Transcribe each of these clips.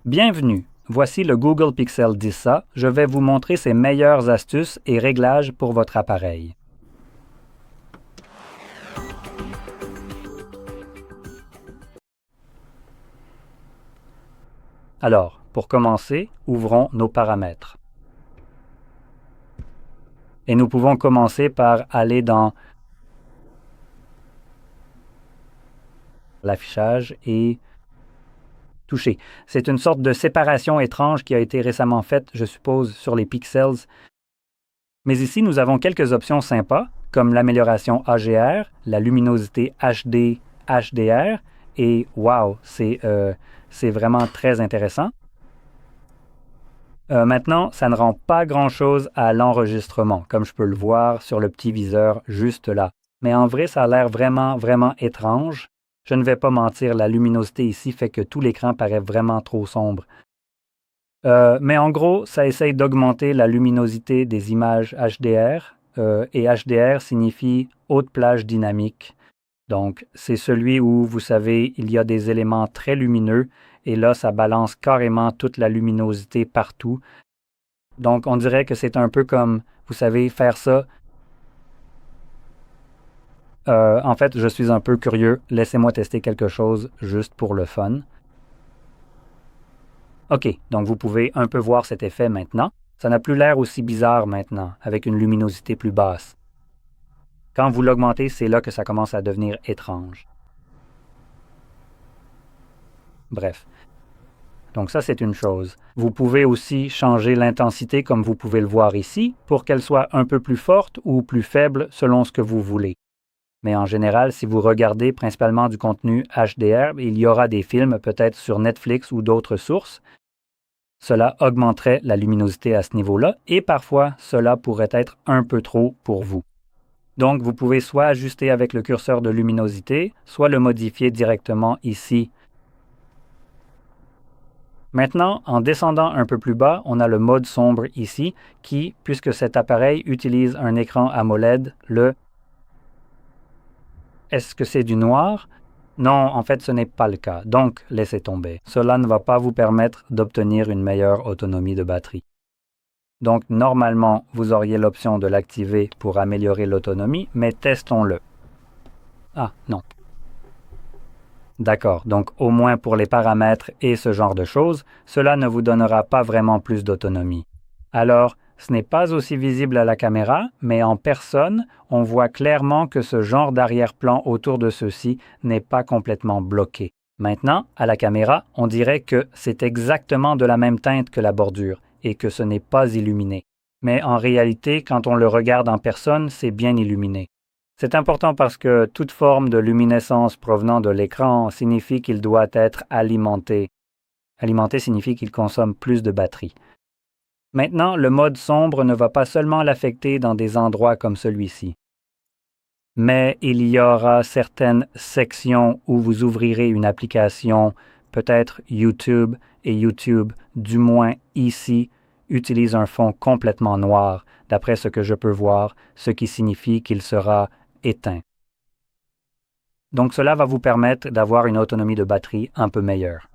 Bienvenue, voici le Google Pixel 10a. Je vais vous montrer ses meilleures astuces et réglages pour votre appareil. Alors, pour commencer, ouvrons nos paramètres. Et nous pouvons commencer par aller dans l'affichage et toucher. C'est une sorte de séparation étrange qui a été récemment faite, je suppose, sur les pixels. Mais ici, nous avons quelques options sympas, comme l'amélioration AGR, la luminosité HD HDR, et wow, c'est vraiment très intéressant. Maintenant, ça ne rend pas grand-chose à l'enregistrement, comme je peux le voir sur le petit viseur juste là. Mais en vrai, ça a l'air vraiment étrange. Je ne vais pas mentir, la luminosité ici fait que tout l'écran paraît vraiment trop sombre. Mais en gros, ça essaye d'augmenter la luminosité des images HDR, et HDR signifie haute plage dynamique. Donc, c'est celui où, vous savez, il y a des éléments très lumineux, et là, ça balance carrément toute la luminosité partout. Donc, on dirait que c'est un peu comme, vous savez, faire ça. En fait, je suis un peu curieux. Laissez-moi tester quelque chose juste pour le fun. OK, donc vous pouvez un peu voir cet effet maintenant. Ça n'a plus l'air aussi bizarre maintenant, avec une luminosité plus basse. Quand vous l'augmentez, c'est là que ça commence à devenir étrange. Bref. Donc ça, c'est une chose. Vous pouvez aussi changer l'intensité comme vous pouvez le voir ici pour qu'elle soit un peu plus forte ou plus faible selon ce que vous voulez. Mais en général, si vous regardez principalement du contenu HDR, il y aura des films peut-être sur Netflix ou d'autres sources. Cela augmenterait la luminosité à ce niveau-là et parfois cela pourrait être un peu trop pour vous. Donc vous pouvez soit ajuster avec le curseur de luminosité, soit le modifier directement ici. Maintenant, en descendant un peu plus bas, on a le mode sombre ici qui, puisque cet appareil utilise un écran AMOLED, Est-ce que c'est du noir? Non, en fait, ce n'est pas le cas. Donc, laissez tomber. Cela ne va pas vous permettre d'obtenir une meilleure autonomie de batterie. Donc, normalement, vous auriez l'option de l'activer pour améliorer l'autonomie, mais testons-le. Ah, non. D'accord, donc au moins pour les paramètres et ce genre de choses, cela ne vous donnera pas vraiment plus d'autonomie. Alors, ce n'est pas aussi visible à la caméra, mais en personne, on voit clairement que ce genre d'arrière-plan autour de ceux-ci n'est pas complètement bloqué. Maintenant, à la caméra, on dirait que c'est exactement de la même teinte que la bordure et que ce n'est pas illuminé. Mais en réalité, quand on le regarde en personne, c'est bien illuminé. C'est important parce que toute forme de luminescence provenant de l'écran signifie qu'il doit être alimenté. Alimenter signifie qu'il consomme plus de batterie. Maintenant, le mode sombre ne va pas seulement l'affecter dans des endroits comme celui-ci. Mais il y aura certaines sections où vous ouvrirez une application, peut-être YouTube, et YouTube, du moins ici, utilise un fond complètement noir, d'après ce que je peux voir, ce qui signifie qu'il sera éteint. Donc cela va vous permettre d'avoir une autonomie de batterie un peu meilleure.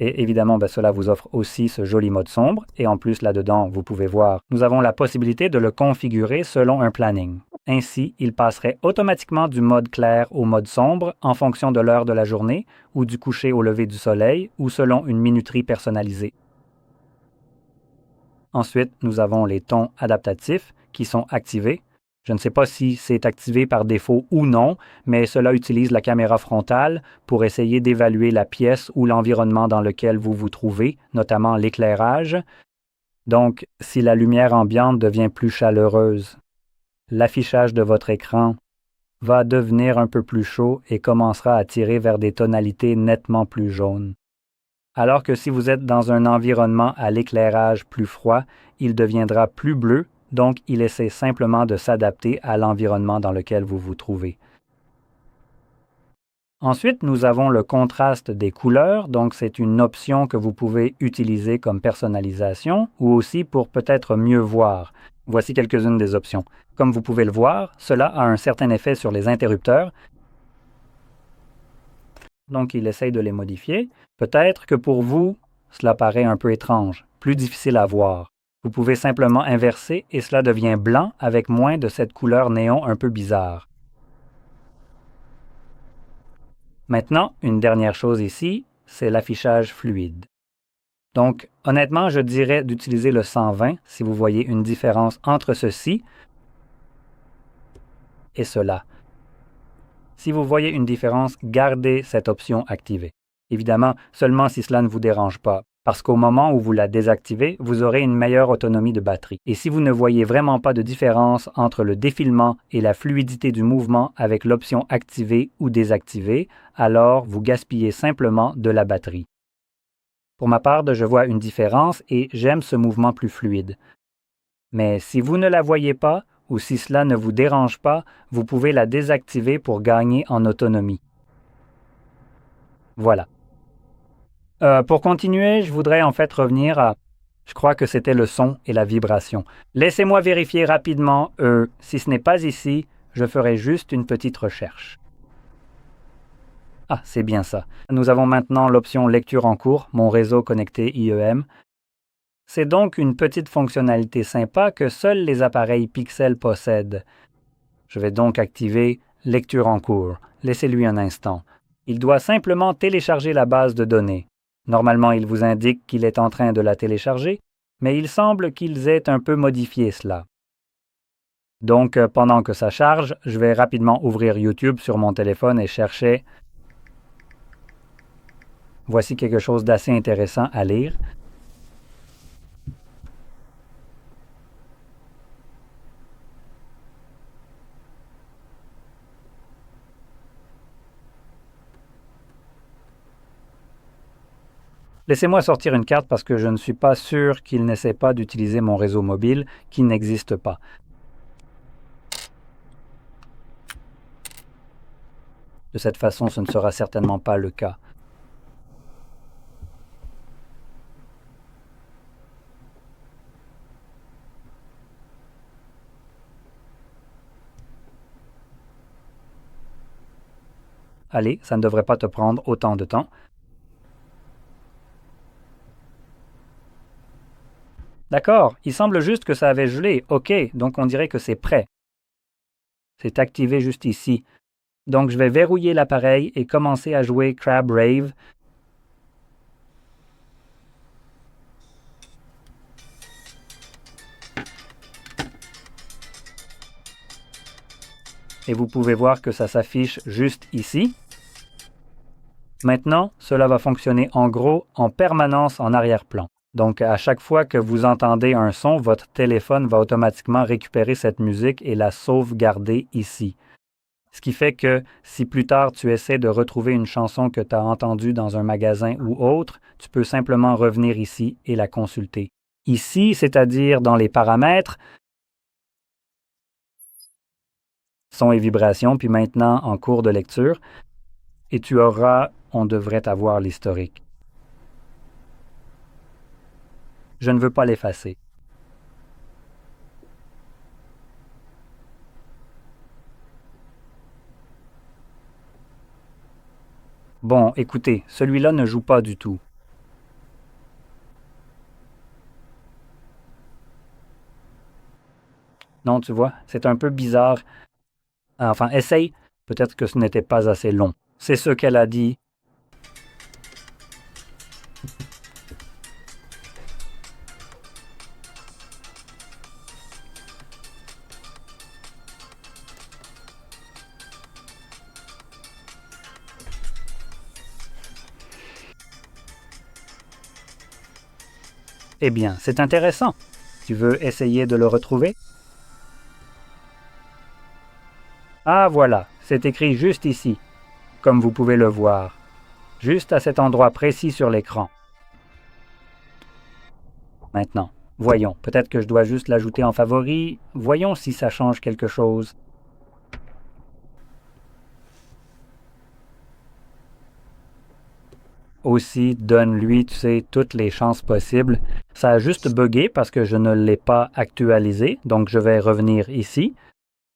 Et évidemment, cela vous offre aussi ce joli mode sombre. Et en plus, là-dedans, vous pouvez voir, nous avons la possibilité de le configurer selon un planning. Ainsi, il passerait automatiquement du mode clair au mode sombre en fonction de l'heure de la journée ou du coucher au lever du soleil ou selon une minuterie personnalisée. Ensuite, nous avons les tons adaptatifs qui sont activés. Je ne sais pas si c'est activé par défaut ou non, mais cela utilise la caméra frontale pour essayer d'évaluer la pièce ou l'environnement dans lequel vous vous trouvez, notamment l'éclairage. Donc, si la lumière ambiante devient plus chaleureuse, l'affichage de votre écran va devenir un peu plus chaud et commencera à tirer vers des tonalités nettement plus jaunes. Alors que si vous êtes dans un environnement à l'éclairage plus froid, il deviendra plus bleu, donc il essaie simplement de s'adapter à l'environnement dans lequel vous vous trouvez. Ensuite, nous avons le contraste des couleurs, donc c'est une option que vous pouvez utiliser comme personnalisation ou aussi pour peut-être mieux voir. Voici quelques-unes des options. Comme vous pouvez le voir, cela a un certain effet sur les interrupteurs. donc il essaye de les modifier. Peut-être que pour vous, cela paraît un peu étrange, plus difficile à voir. Vous pouvez simplement inverser et cela devient blanc avec moins de cette couleur néon un peu bizarre. Maintenant, une dernière chose ici, c'est l'affichage fluide. Donc, honnêtement, je dirais d'utiliser le 120 si vous voyez une différence entre ceci et cela. Si vous voyez une différence, gardez cette option activée. Évidemment, seulement si cela ne vous dérange pas, parce qu'au moment où vous la désactivez, vous aurez une meilleure autonomie de batterie. Et si vous ne voyez vraiment pas de différence entre le défilement et la fluidité du mouvement avec l'option activée ou désactivée, alors vous gaspillez simplement de la batterie. Pour ma part, je vois une différence et j'aime ce mouvement plus fluide. Mais si vous ne la voyez pas, ou si cela ne vous dérange pas, vous pouvez la désactiver pour gagner en autonomie. Voilà. Pour continuer, je voudrais en fait revenir à, je crois que c'était le son et la vibration. Laissez-moi vérifier rapidement, si ce n'est pas ici, je ferai juste une petite recherche. Ah, c'est bien ça. Nous avons maintenant l'option lecture en cours, mon réseau connecté IEM. C'est donc une petite fonctionnalité sympa que seuls les appareils Pixel possèdent. Je vais donc activer lecture en cours. Laissez-lui un instant. Il doit simplement télécharger la base de données. Normalement, il vous indique qu'il est en train de la télécharger, mais il semble qu'ils aient un peu modifié cela. Donc, pendant que ça charge, je vais rapidement ouvrir YouTube sur mon téléphone et chercher. Voici quelque chose d'assez intéressant à lire. Laissez-moi sortir une carte parce que je ne suis pas sûr qu'il n'essaie pas d'utiliser mon réseau mobile qui n'existe pas. De cette façon, ce ne sera certainement pas le cas. Allez, ça ne devrait pas te prendre autant de temps. D'accord, il semble juste que ça avait gelé. OK, donc on dirait que c'est prêt. C'est activé juste ici. Donc je vais verrouiller l'appareil et commencer à jouer Crab Rave. Et vous pouvez voir que ça s'affiche juste ici. Maintenant, cela va fonctionner en gros en permanence en arrière-plan. Donc, à chaque fois que vous entendez un son, votre téléphone va automatiquement récupérer cette musique et la sauvegarder ici. Ce qui fait que si plus tard tu essaies de retrouver une chanson que tu as entendue dans un magasin ou autre, tu peux simplement revenir ici et la consulter. Ici, c'est-à-dire dans les paramètres, son et vibration, puis maintenant en cours de lecture, et tu auras, on devrait avoir l'historique. Je ne veux pas l'effacer. Bon, écoutez, celui-là ne joue pas du tout. Non, tu vois, c'est un peu bizarre. Enfin, essaye. Peut-être que ce n'était pas assez long. C'est ce qu'elle a dit. Eh bien, c'est intéressant. Tu veux essayer de le retrouver? Ah voilà, c'est écrit juste ici, comme vous pouvez le voir, juste à cet endroit précis sur l'écran. Maintenant, voyons, peut-être que je dois juste l'ajouter en favori. Voyons si ça change quelque chose. Aussi, donne-lui, tu sais, toutes les chances possibles. Ça a juste bugué parce que je ne l'ai pas actualisé, donc je vais revenir ici.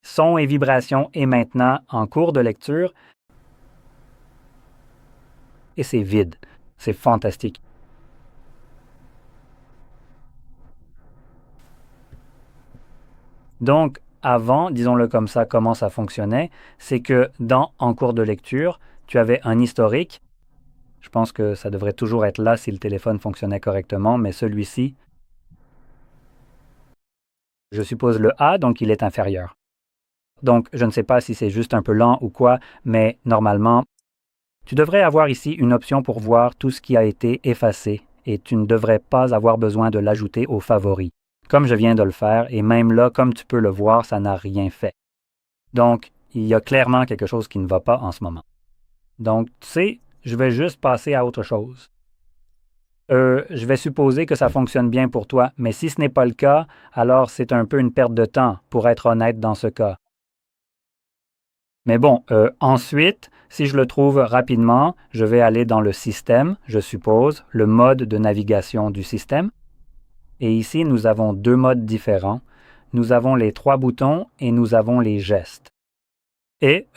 Son et vibration est maintenant en cours de lecture. et c'est vide. C'est fantastique. Donc, avant, disons-le comme ça, comment ça fonctionnait, c'est que en cours de lecture, tu avais un historique. Je pense que ça devrait toujours être là si le téléphone fonctionnait correctement, mais celui-ci, je suppose le A, donc il est inférieur. Donc, je ne sais pas si c'est juste un peu lent ou quoi, mais normalement, tu devrais avoir ici une option pour voir tout ce qui a été effacé et tu ne devrais pas avoir besoin de l'ajouter aux favoris, comme je viens de le faire, et même là, comme tu peux le voir, ça n'a rien fait. Donc, il y a clairement quelque chose qui ne va pas en ce moment. Donc, tu sais, je vais juste passer à autre chose. Je vais supposer que ça fonctionne bien pour toi, mais si ce n'est pas le cas, alors c'est un peu une perte de temps, pour être honnête dans ce cas. Mais bon, ensuite, si je le trouve rapidement, je vais aller dans le système, je suppose, le mode de navigation du système. Et ici, nous avons deux modes différents. Nous avons les trois boutons et nous avons les gestes. Et,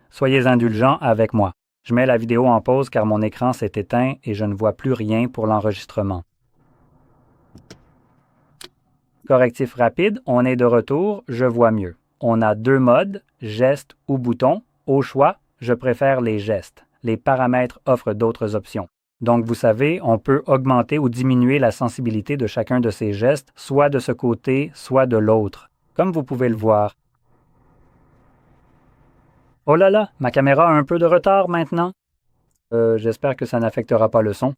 soyez indulgents avec moi. Je mets la vidéo en pause car mon écran s'est éteint et je ne vois plus rien pour l'enregistrement. Correctif rapide, on est de retour, je vois mieux. On a deux modes, gestes ou boutons. Au choix, je préfère les gestes. Les paramètres offrent d'autres options. Donc, vous savez, on peut augmenter ou diminuer la sensibilité de chacun de ces gestes, soit de ce côté, soit de l'autre, comme vous pouvez le voir. Oh là là, ma caméra a un peu de retard maintenant. J'espère que ça n'affectera pas le son.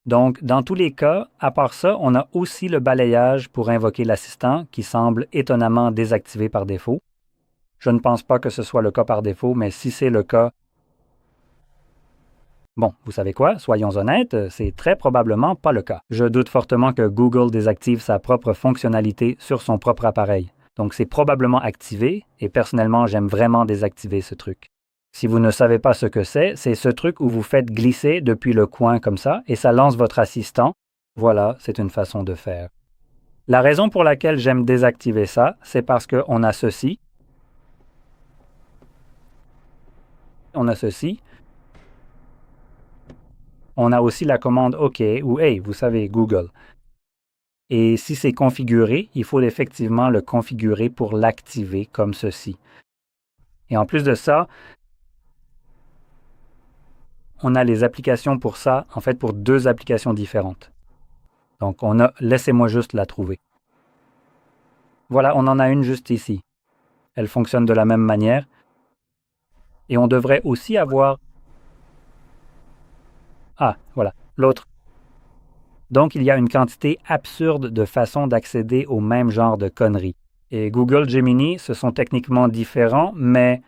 Donc, dans tous les cas, à part ça, on a aussi le balayage pour invoquer l'assistant qui semble étonnamment désactivé par défaut. Je ne pense pas que ce soit le cas par défaut, mais si c'est le cas, bon, vous savez quoi, soyons honnêtes, c'est très probablement pas le cas. Je doute fortement que Google désactive sa propre fonctionnalité sur son propre appareil. Donc c'est probablement activé, et personnellement, j'aime vraiment désactiver ce truc. Si vous ne savez pas ce que c'est ce truc où vous faites glisser depuis le coin comme ça, et ça lance votre assistant. Voilà, c'est une façon de faire. La raison pour laquelle j'aime désactiver ça, c'est parce qu'on a ceci. On a ceci. On a aussi la commande OK ou Hey, vous savez, Google. Et si c'est configuré, il faut effectivement le configurer pour l'activer comme ceci. Et en plus de ça, on a les applications pour ça, en fait pour deux applications différentes. Donc on a, laissez-moi juste la trouver. Voilà, on en a une juste ici. Elle fonctionne de la même manière. Et on devrait aussi avoir... Ah, voilà, l'autre. Donc il y a une quantité absurde de façons d'accéder au même genre de conneries. Et Google Gemini, ce sont techniquement différents, mais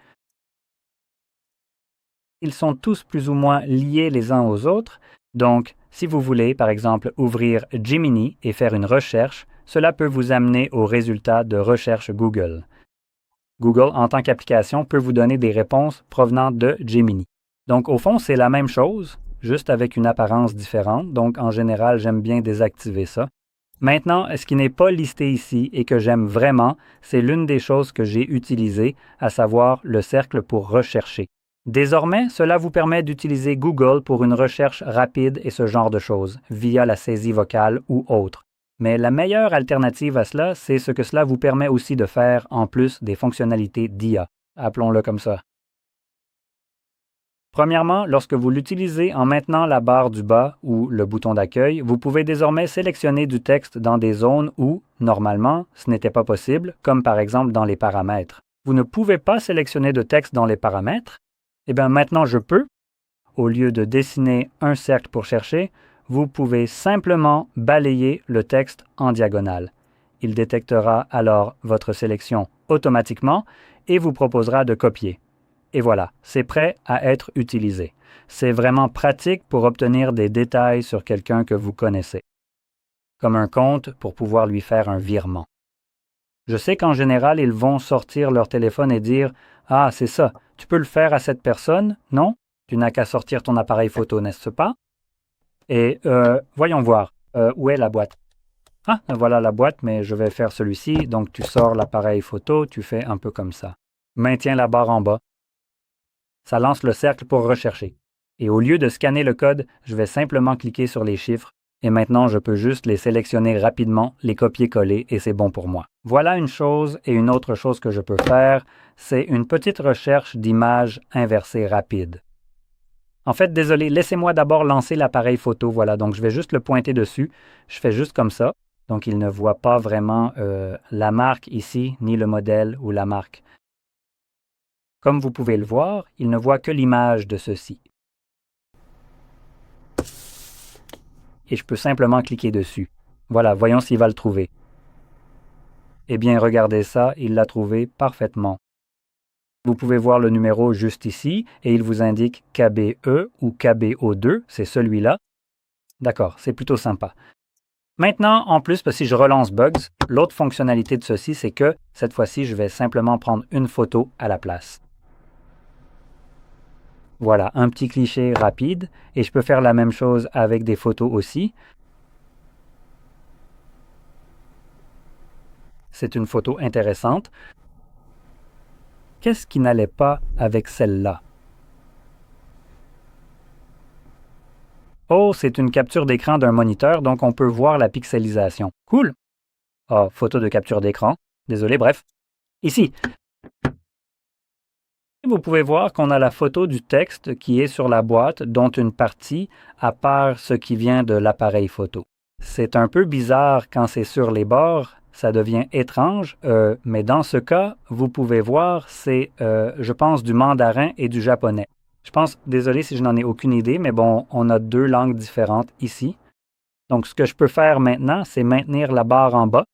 ils sont tous plus ou moins liés les uns aux autres. Donc, si vous voulez, par exemple, ouvrir Gemini et faire une recherche, cela peut vous amener aux résultats de recherche Google. Google, en tant qu'application, peut vous donner des réponses provenant de Gemini. Donc, au fond, c'est la même chose, juste avec une apparence différente. Donc, en général, j'aime bien désactiver ça. Maintenant, ce qui n'est pas listé ici et que j'aime vraiment, c'est l'une des choses que j'ai utilisées, à savoir le cercle pour rechercher. Désormais, cela vous permet d'utiliser Google pour une recherche rapide et ce genre de choses, via la saisie vocale ou autre. Mais la meilleure alternative à cela, c'est ce que cela vous permet aussi de faire en plus des fonctionnalités d'IA. Appelons-le comme ça. Premièrement, lorsque vous l'utilisez en maintenant la barre du bas ou le bouton d'accueil, vous pouvez désormais sélectionner du texte dans des zones où, normalement, ce n'était pas possible, comme par exemple dans les paramètres. Vous ne pouvez pas sélectionner de texte dans les paramètres? Eh bien, maintenant je peux. Au lieu de dessiner un cercle pour chercher, vous pouvez simplement balayer le texte en diagonale. Il détectera alors votre sélection automatiquement et vous proposera de copier. Et voilà, c'est prêt à être utilisé. C'est vraiment pratique pour obtenir des détails sur quelqu'un que vous connaissez, comme un compte pour pouvoir lui faire un virement. Je sais qu'en général, ils vont sortir leur téléphone et dire « Ah, c'est ça, tu peux le faire à cette personne, non? Tu n'as qu'à sortir ton appareil photo, n'est-ce pas? » Et voyons voir, où est la boîte? Ah, voilà la boîte, mais je vais faire celui-ci. Donc, tu sors l'appareil photo, tu fais un peu comme ça. Maintiens la barre en bas. Ça lance le cercle pour rechercher. Et au lieu de scanner le code, je vais simplement cliquer sur les chiffres et maintenant je peux juste les sélectionner rapidement, les copier-coller et c'est bon pour moi. Voilà une chose et une autre chose que je peux faire, c'est une petite recherche d'images inversées rapide. En fait, désolé, laissez-moi d'abord lancer l'appareil photo. Voilà, donc je vais juste le pointer dessus. Je fais juste comme ça. Donc il ne voit pas vraiment la marque ici, ni le modèle ou la marque. Comme vous pouvez le voir, il ne voit que l'image de ceci. Et je peux simplement cliquer dessus. Voilà, voyons s'il va le trouver. Eh bien, regardez ça, il l'a trouvé parfaitement. Vous pouvez voir le numéro juste ici et il vous indique KBE ou KBO2, c'est celui-là. D'accord, c'est plutôt sympa. Maintenant, en plus, si je relance Bugs, l'autre fonctionnalité de ceci, c'est que cette fois-ci, je vais simplement prendre une photo à la place. Voilà, un petit cliché rapide, et je peux faire la même chose avec des photos aussi. C'est une photo intéressante. Qu'est-ce qui n'allait pas avec celle-là? Oh, c'est une capture d'écran d'un moniteur, donc on peut voir la pixelisation. Cool! Ah, photo de capture d'écran. Désolé, bref. Ici, vous pouvez voir qu'on a la photo du texte qui est sur la boîte, dont une partie, à part ce qui vient de l'appareil photo. C'est un peu bizarre quand c'est sur les bords, ça devient étrange, mais dans ce cas, vous pouvez voir, c'est, je pense, du mandarin et du japonais. Je pense, désolé si je n'en ai aucune idée, mais bon, on a deux langues différentes ici. Donc, ce que je peux faire maintenant, c'est maintenir la barre en bas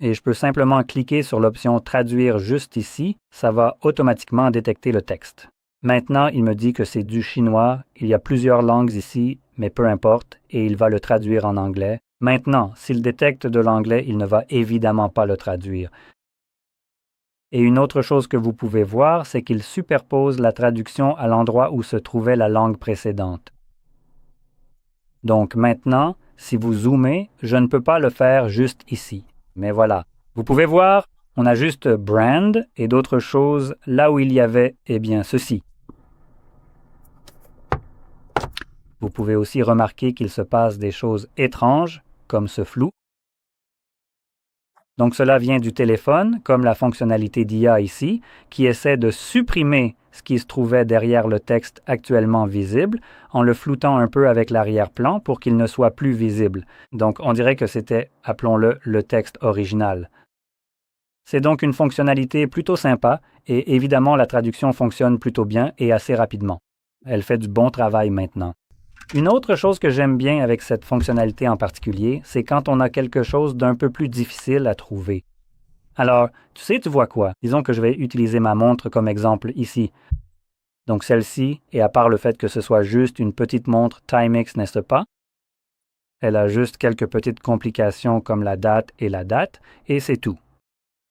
et je peux simplement cliquer sur l'option Traduire juste ici, ça va automatiquement détecter le texte. Maintenant, il me dit que c'est du chinois, il y a plusieurs langues ici, mais peu importe, et il va le traduire en anglais. Maintenant, s'il détecte de l'anglais, il ne va évidemment pas le traduire. Et une autre chose que vous pouvez voir, c'est qu'il superpose la traduction à l'endroit où se trouvait la langue précédente. Donc maintenant, si vous zoomez, je ne peux pas le faire juste ici. Mais voilà, vous pouvez voir, on a juste brand et d'autres choses là où il y avait, eh bien, ceci. Vous pouvez aussi remarquer qu'il se passe des choses étranges, comme ce flou. Donc cela vient du téléphone, comme la fonctionnalité d'IA ici, qui essaie de supprimer ce qui se trouvait derrière le texte actuellement visible, en le floutant un peu avec l'arrière-plan pour qu'il ne soit plus visible. Donc on dirait que c'était, appelons-le, le texte original. C'est donc une fonctionnalité plutôt sympa, et évidemment la traduction fonctionne plutôt bien et assez rapidement. Elle fait du bon travail maintenant. Une autre chose que j'aime bien avec cette fonctionnalité en particulier, c'est quand on a quelque chose d'un peu plus difficile à trouver. Alors, tu vois quoi? Disons que je vais utiliser ma montre comme exemple ici. Donc celle-ci, et à part le fait que ce soit juste une petite montre Timex, n'est-ce pas? Elle a juste quelques petites complications comme la date, et c'est tout.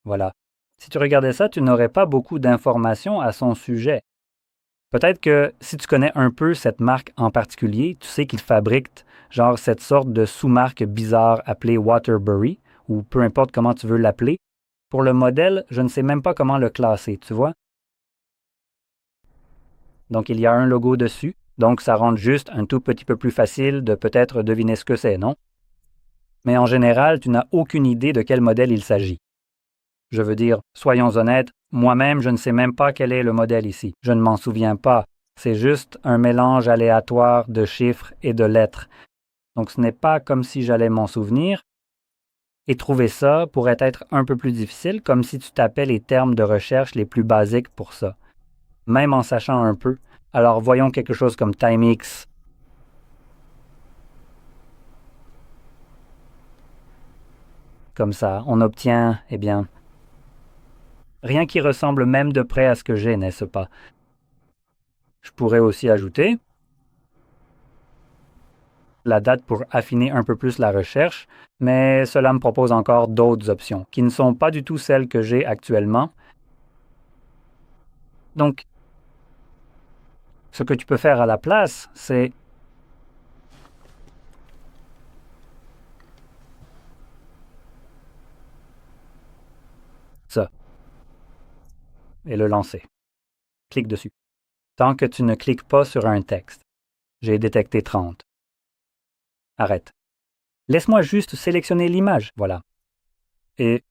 Voilà. Si tu regardais ça, tu n'aurais pas beaucoup d'informations à son sujet. Peut-être que si tu connais un peu cette marque en particulier, tu sais qu'ils fabriquent genre cette sorte de sous-marque bizarre appelée Waterbury, ou peu importe comment tu veux l'appeler. Pour le modèle, je ne sais même pas comment le classer, tu vois. Donc il y a un logo dessus, donc ça rend juste un tout petit peu plus facile de peut-être deviner ce que c'est, non? Mais en général, tu n'as aucune idée de quel modèle il s'agit. Je veux dire, soyons honnêtes, moi-même, je ne sais même pas quel est le modèle ici. Je ne m'en souviens pas. C'est juste un mélange aléatoire de chiffres et de lettres. Donc ce n'est pas comme si j'allais m'en souvenir. Et trouver ça pourrait être un peu plus difficile, comme si tu tapais les termes de recherche les plus basiques pour ça. Même en sachant un peu. Alors voyons quelque chose comme TimeX. Comme ça, on obtient, eh bien, rien qui ressemble même de près à ce que j'ai, n'est-ce pas? Je pourrais aussi ajouter la date pour affiner un peu plus la recherche, mais cela me propose encore d'autres options qui ne sont pas du tout celles que j'ai actuellement. Donc, ce que tu peux faire à la place, c'est ça, et le lancer. Clique dessus. tant que tu ne cliques pas sur un texte. J'ai détecté 30. Arrête. Laisse-moi juste sélectionner l'image, voilà. Et...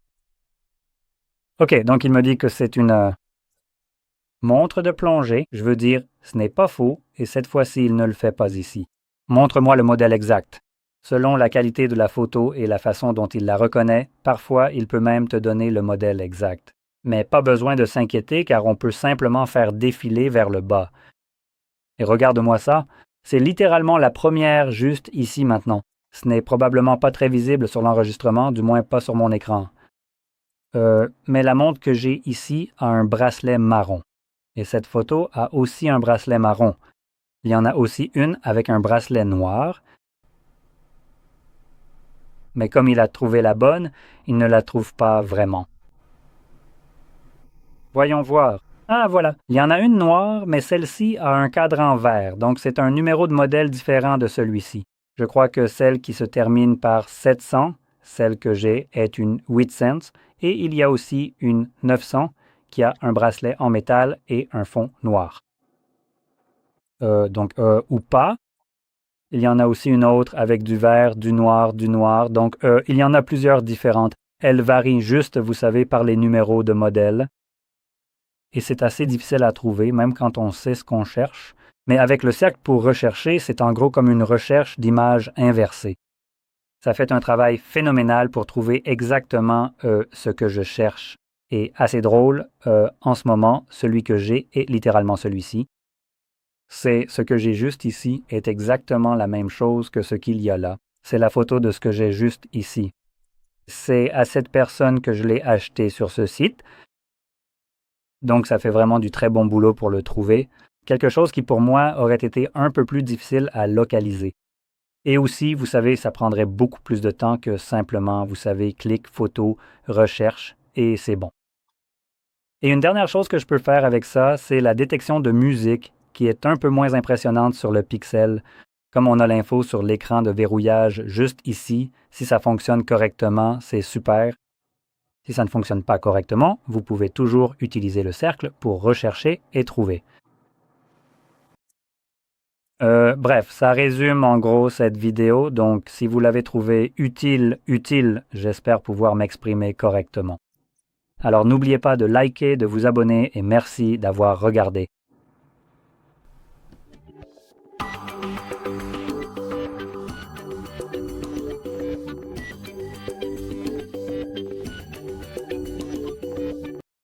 OK, donc il me dit que c'est une montre de plongée. Je veux dire, ce n'est pas faux, et cette fois-ci, il ne le fait pas ici. Montre-moi le modèle exact. Selon la qualité de la photo et la façon dont il la reconnaît, parfois il peut même te donner le modèle exact. Mais pas besoin de s'inquiéter car on peut simplement faire défiler vers le bas. Et regarde-moi ça, c'est littéralement la première juste ici maintenant. Ce n'est probablement pas très visible sur l'enregistrement, du moins pas sur mon écran. Mais la montre que j'ai ici a un bracelet marron. Et cette photo a aussi un bracelet marron. Il y en a aussi une avec un bracelet noir. Mais comme il a trouvé la bonne, il ne la trouve pas vraiment. Voyons voir. Ah, voilà. Il y en a une noire, mais celle-ci a un cadran vert, donc c'est un numéro de modèle différent de celui-ci. Je crois que celle qui se termine par 700, celle que j'ai, est une 8 et il y a aussi une 900 qui a un bracelet en métal et un fond noir. Ou pas. Il y en a aussi une autre avec du vert, du noir, donc il y en a plusieurs différentes. Elles varient juste, vous savez, par les numéros de modèle. Et c'est assez difficile à trouver, même quand on sait ce qu'on cherche. Mais avec le cercle pour rechercher, c'est en gros comme une recherche d'images inversées. Ça fait un travail phénoménal pour trouver exactement ce que je cherche. Et assez drôle, en ce moment, celui que j'ai est littéralement celui-ci. C'est ce que j'ai juste ici est exactement la même chose que ce qu'il y a là. C'est la photo de ce que j'ai juste ici. C'est à cette personne que je l'ai acheté sur ce site. Donc, ça fait vraiment du très bon boulot pour le trouver. Quelque chose qui, pour moi, aurait été un peu plus difficile à localiser. Et aussi, vous savez, ça prendrait beaucoup plus de temps que simplement, vous savez, clic, photo, recherche, et c'est bon. Et une dernière chose que je peux faire avec ça, c'est la détection de musique, qui est un peu moins impressionnante sur le Pixel. Comme on a l'info sur l'écran de verrouillage juste ici, si ça fonctionne correctement, c'est super. Si ça ne fonctionne pas correctement, vous pouvez toujours utiliser le cercle pour rechercher et trouver. Bref, ça résume en gros cette vidéo, donc si vous l'avez trouvée utile, j'espère pouvoir m'exprimer correctement. Alors n'oubliez pas de liker, de vous abonner et merci d'avoir regardé.